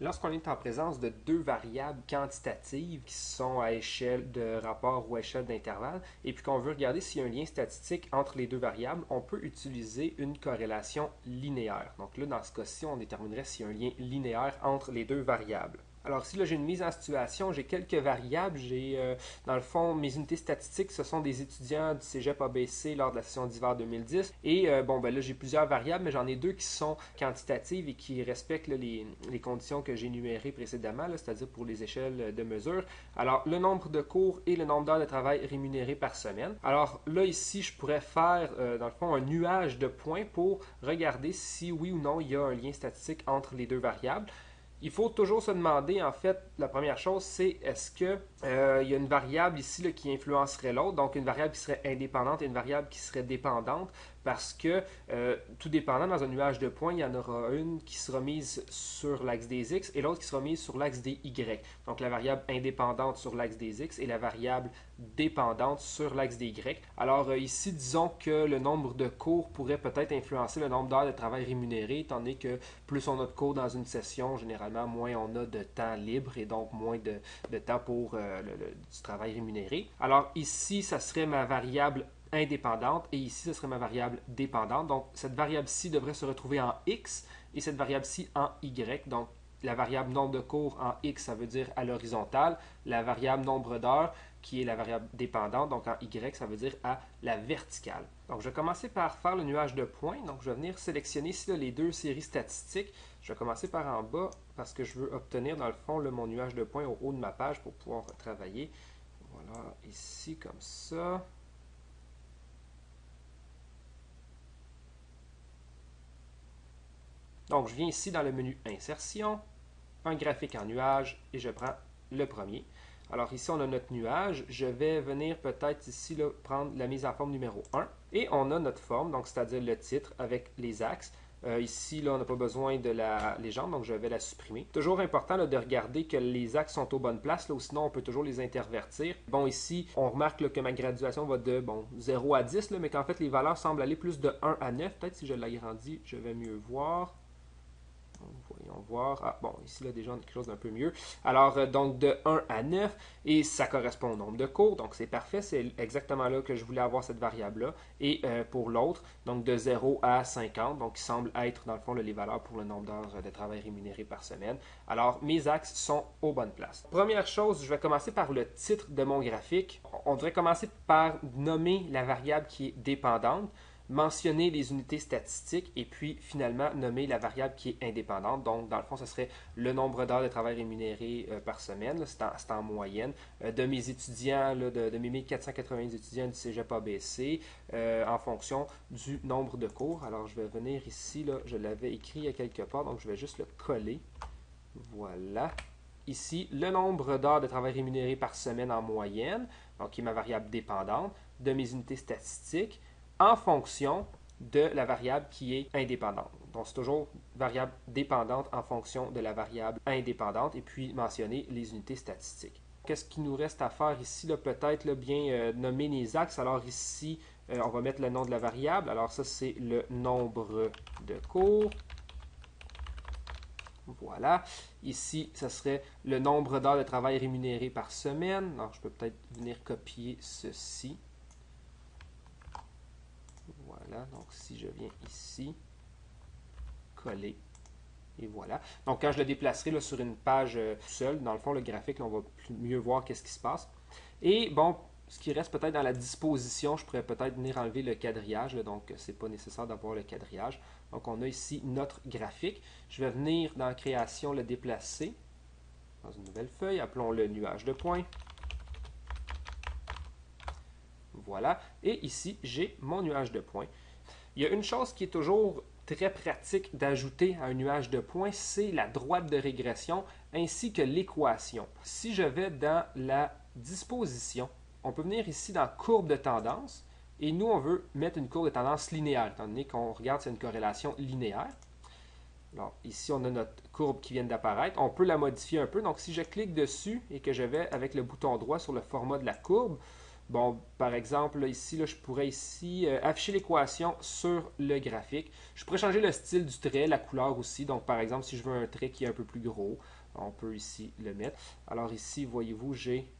Lorsqu'on est en présence de deux variables quantitatives qui sont à échelle de rapport ou à échelle d'intervalle, et puis qu'on veut regarder s'il y a un lien statistique entre les deux variables, on peut utiliser une corrélation linéaire. Donc là, dans ce cas-ci, on déterminerait s'il y a un lien linéaire entre les deux variables. Alors ici, là, j'ai une mise en situation, j'ai quelques variables, dans le fond, mes unités statistiques, ce sont des étudiants du Cégep ABC lors de la session d'hiver 2010, et là, j'ai plusieurs variables, mais j'en ai deux qui sont quantitatives et qui respectent là, les conditions que j'ai énumérées précédemment, c'est-à-dire pour les échelles de mesure. Alors, le nombre de cours et le nombre d'heures de travail rémunérées par semaine. Alors là, ici, je pourrais faire, dans le fond, un nuage de points pour regarder si oui ou non il y a un lien statistique entre les deux variables. Il faut toujours se demander, en fait, la première chose, c'est est-ce qu'il y a une variable ici là, qui influencerait l'autre, donc une variable qui serait indépendante et une variable qui serait dépendante, parce que tout dépendant, dans un nuage de points, il y en aura une qui sera mise sur l'axe des x et l'autre qui sera mise sur l'axe des y. Donc la variable indépendante sur l'axe des x et la variable dépendante sur l'axe des y. Alors ici, disons que le nombre de cours pourrait peut-être influencer le nombre d'heures de travail rémunéré, étant donné que plus on a de cours dans une session, généralement, moins on a de temps libre et donc moins de temps pour du travail rémunéré. Alors ici, ça serait ma variable indépendante et ici, ce serait ma variable dépendante. Donc, cette variable-ci devrait se retrouver en x et cette variable-ci en y. Donc, la variable nombre de cours en x, ça veut dire à l'horizontale. La variable nombre d'heures, qui est la variable dépendante, donc en y, ça veut dire à la verticale. Donc, je vais commencer par faire le nuage de points. Donc, je vais venir sélectionner ici là, les deux séries statistiques. Je vais commencer par en bas parce que je veux obtenir, dans le fond, là, mon nuage de points au haut de ma page pour pouvoir travailler. Voilà, ici, comme ça. Donc, je viens ici dans le menu Insertion, un graphique en nuage, et je prends le premier. Alors ici, on a notre nuage. Je vais venir peut-être ici là, prendre la mise en forme numéro 1. Et on a notre forme, donc c'est-à-dire le titre avec les axes. Ici, là, on n'a pas besoin de la légende, donc je vais la supprimer. Toujours important là, de regarder que les axes sont aux bonnes places, là, ou sinon on peut toujours les intervertir. Bon, ici, on remarque là, que ma graduation va de 0 à 10, là, mais qu'en fait, les valeurs semblent aller plus de 1 à 9. Peut-être si je l'agrandis, je vais mieux voir. Voyons voir. Ah, bon, ici, là, déjà, on a quelque chose d'un peu mieux. Alors, donc, de 1 à 9, et ça correspond au nombre de cours, donc c'est parfait. C'est exactement là que je voulais avoir cette variable-là. Et pour l'autre, donc, de 0 à 50, donc, qui semble être, dans le fond, là, les valeurs pour le nombre d'heures de travail rémunéré par semaine. Alors, mes axes sont aux bonnes places. Première chose, je vais commencer par le titre de mon graphique. On devrait commencer par nommer la variable qui est dépendante, mentionner les unités statistiques et puis finalement nommer la variable qui est indépendante. Donc, dans le fond, ce serait le nombre d'heures de travail rémunéré par semaine, c'est en moyenne, de mes étudiants, là, de mes 1490 étudiants du Cégep ABC, en fonction du nombre de cours. Alors, je vais venir ici, là, je l'avais écrit à quelque part, donc je vais juste le coller. Voilà. Ici, le nombre d'heures de travail rémunéré par semaine en moyenne, donc qui est ma variable dépendante, de mes unités statistiques, en fonction de la variable qui est indépendante. Donc, c'est toujours variable dépendante en fonction de la variable indépendante et puis mentionner les unités statistiques. Qu'est-ce qu'il nous reste à faire ici? Peut-être bien nommer les axes. Alors ici, on va mettre le nom de la variable. Alors ça, c'est le nombre de cours. Voilà. Ici, ce serait le nombre d'heures de travail rémunéré par semaine. Alors, je peux peut-être venir copier ceci. Voilà, donc si je viens ici, coller, et voilà. Donc quand je le déplacerai là, sur une page seule, dans le fond, le graphique, là, on va mieux voir qu'est-ce qui se passe. Et bon, ce qui reste peut-être dans la disposition, je pourrais peut-être venir enlever le quadrillage, là, donc c'est pas nécessaire d'avoir le quadrillage. Donc on a ici notre graphique. Je vais venir dans la création le déplacer dans une nouvelle feuille, appelons-le nuage de points. Voilà. Et ici, j'ai mon nuage de points. Il y a une chose qui est toujours très pratique d'ajouter à un nuage de points, c'est la droite de régression ainsi que l'équation. Si je vais dans la disposition, on peut venir ici dans courbe de tendance et nous, on veut mettre une courbe de tendance linéaire, étant donné qu'on regarde c'est une corrélation linéaire. Alors, ici, on a notre courbe qui vient d'apparaître. On peut la modifier un peu. Donc, si je clique dessus et que je vais avec le bouton droit sur le format de la courbe, Bon, par exemple, là, ici, là, je pourrais ici afficher l'équation sur le graphique. Je pourrais changer le style du trait, la couleur aussi. Donc, par exemple, si je veux un trait qui est un peu plus gros, on peut ici le mettre. Alors ici, voyez-vous, j'ai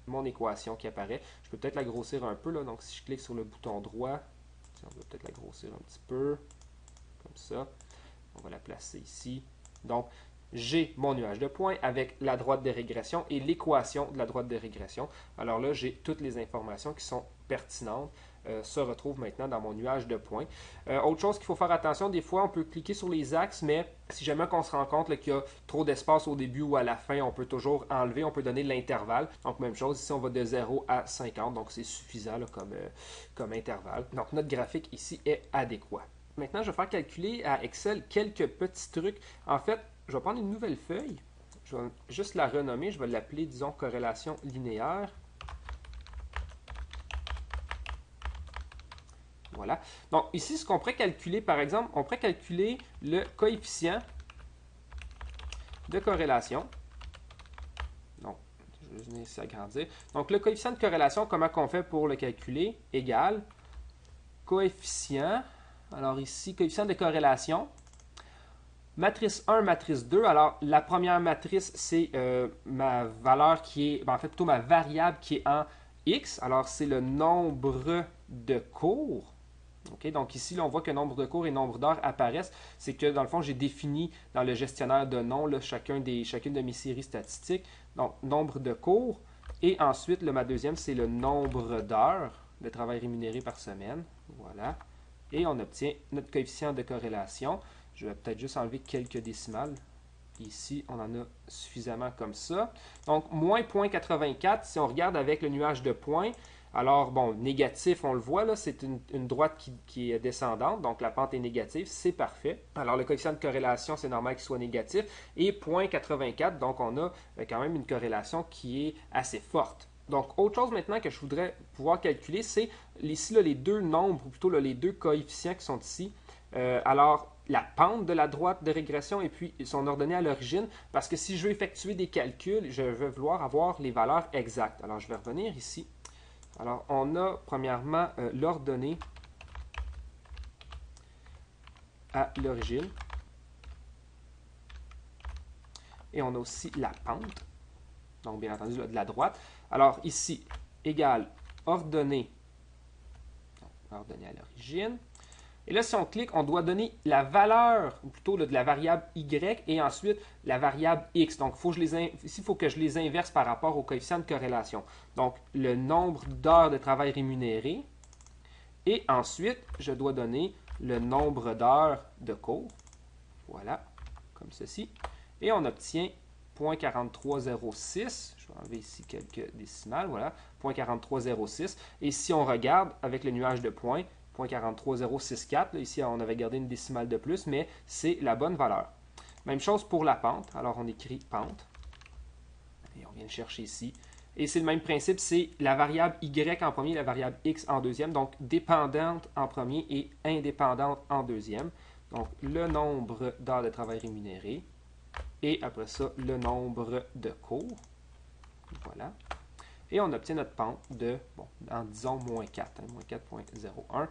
mon équation qui apparaît. Je peux peut-être la grossir un peu, là. Donc, si je clique sur le bouton droit, on va peut-être la grossir un petit peu, comme ça. On va la placer ici. Donc, j'ai mon nuage de points avec la droite de régression et l'équation de la droite de régression. Alors là, j'ai toutes les informations qui sont pertinentes se retrouvent maintenant dans mon nuage de points. Autre chose qu'il faut faire attention, des fois, on peut cliquer sur les axes, mais si jamais on se rend compte qu'il y a trop d'espace au début ou à la fin, on peut toujours enlever, on peut donner l'intervalle. Donc, même chose, ici, on va de 0 à 50, donc c'est suffisant là, comme intervalle. Donc, notre graphique ici est adéquat. Maintenant, je vais faire calculer à Excel quelques petits trucs. En fait, je vais prendre une nouvelle feuille. Je vais juste la renommer. Je vais l'appeler, disons, corrélation linéaire. Voilà. Donc, ici, ce qu'on pourrait calculer, par exemple, on pourrait calculer le coefficient de corrélation. Donc, je vais venir ici agrandir. Donc, le coefficient de corrélation, comment on fait pour le calculer? Égal coefficient. Alors ici, coefficient de corrélation. Matrice 1, matrice 2. Alors, la première matrice, c'est ma valeur qui est, en fait, plutôt ma variable qui est en X. Alors, c'est le nombre de cours. Okay? Donc ici, là, on voit que nombre de cours et nombre d'heures apparaissent. C'est que, dans le fond, j'ai défini dans le gestionnaire de noms là, chacune de mes séries statistiques. Donc, nombre de cours. Et ensuite, ma deuxième, c'est le nombre d'heures de travail rémunéré par semaine. Voilà. Et on obtient notre coefficient de corrélation. Je vais peut-être juste enlever quelques décimales. Ici, on en a suffisamment comme ça. Donc, moins 0,84, si on regarde avec le nuage de points, alors, bon, négatif, on le voit, là, c'est une droite qui est descendante, donc la pente est négative, c'est parfait. Alors, le coefficient de corrélation, c'est normal qu'il soit négatif. Et 0,84, donc on a quand même une corrélation qui est assez forte. Donc, autre chose maintenant que je voudrais pouvoir calculer, c'est ici là, les deux nombres, ou plutôt là, les deux coefficients qui sont ici. Alors, la pente de la droite de régression et puis son ordonnée à l'origine, parce que si je veux effectuer des calculs, je vais vouloir avoir les valeurs exactes. Alors, je vais revenir ici. Alors, on a premièrement l'ordonnée à l'origine. Et on a aussi la pente. Donc, bien entendu, de la droite. Alors, ici, égale ordonnée à l'origine. Et là, si on clique, on doit donner la valeur, ou plutôt là, de la variable y et ensuite la variable x. Donc, ici, il faut que je les inverse par rapport au coefficient de corrélation. Donc, le nombre d'heures de travail rémunéré. Et ensuite, je dois donner le nombre d'heures de cours. Voilà, comme ceci. Et on obtient 0,4306. Je vais enlever ici quelques décimales. Voilà, 0,4306. Et si on regarde avec le nuage de points, 0,43064. Ici, on avait gardé une décimale de plus, mais c'est la bonne valeur. Même chose pour la pente. Alors, on écrit pente. Et on vient le chercher ici. Et c'est le même principe, c'est la variable y en premier, la variable x en deuxième. Donc, dépendante en premier et indépendante en deuxième. Donc, le nombre d'heures de travail rémunéré. Et après ça, le nombre de cours. Voilà. Et on obtient notre pente de, bon, en disons, moins 4, moins 4,01.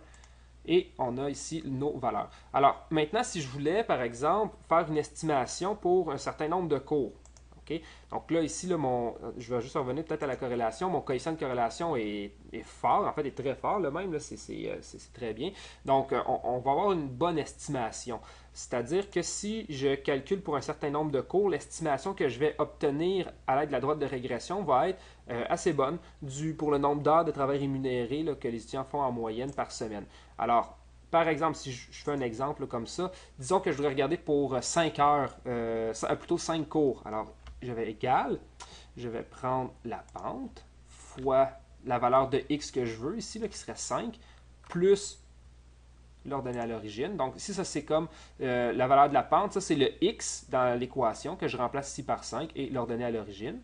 Et on a ici nos valeurs. Alors, maintenant, si je voulais, par exemple, faire une estimation pour un certain nombre de cours. Okay? Donc là, ici, là, je vais juste revenir peut-être à la corrélation. Mon coefficient de corrélation est fort, en fait, est très fort, là même, c'est très bien. Donc, on va avoir une bonne estimation. C'est-à-dire que si je calcule pour un certain nombre de cours, l'estimation que je vais obtenir à l'aide de la droite de régression va être assez bonne pour le nombre d'heures de travail rémunéré là, que les étudiants font en moyenne par semaine. Alors, par exemple, si je fais un exemple comme ça, disons que je voudrais regarder pour 5 heures, plutôt 5 cours. Alors, je vais égal, je vais prendre la pente fois la valeur de x que je veux ici, là, qui serait 5, plus l'ordonnée à l'origine. Donc ici, ça c'est comme la valeur de la pente. Ça c'est le x dans l'équation que je remplace ici par 5 et l'ordonnée à l'origine.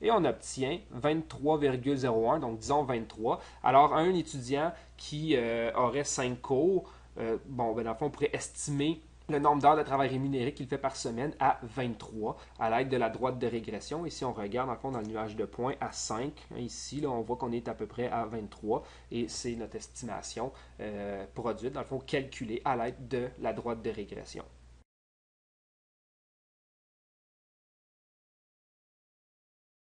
Et on obtient 23,01, donc disons 23. Alors un étudiant qui aurait 5 cours, bon, ben, dans le fond, on pourrait estimer le nombre d'heures de travail rémunéré qu'il fait par semaine à 23 à l'aide de la droite de régression. Ici, on regarde en fond dans le nuage de points à 5. Ici, là, on voit qu'on est à peu près à 23 et c'est notre estimation produite, dans le fond, calculée à l'aide de la droite de régression.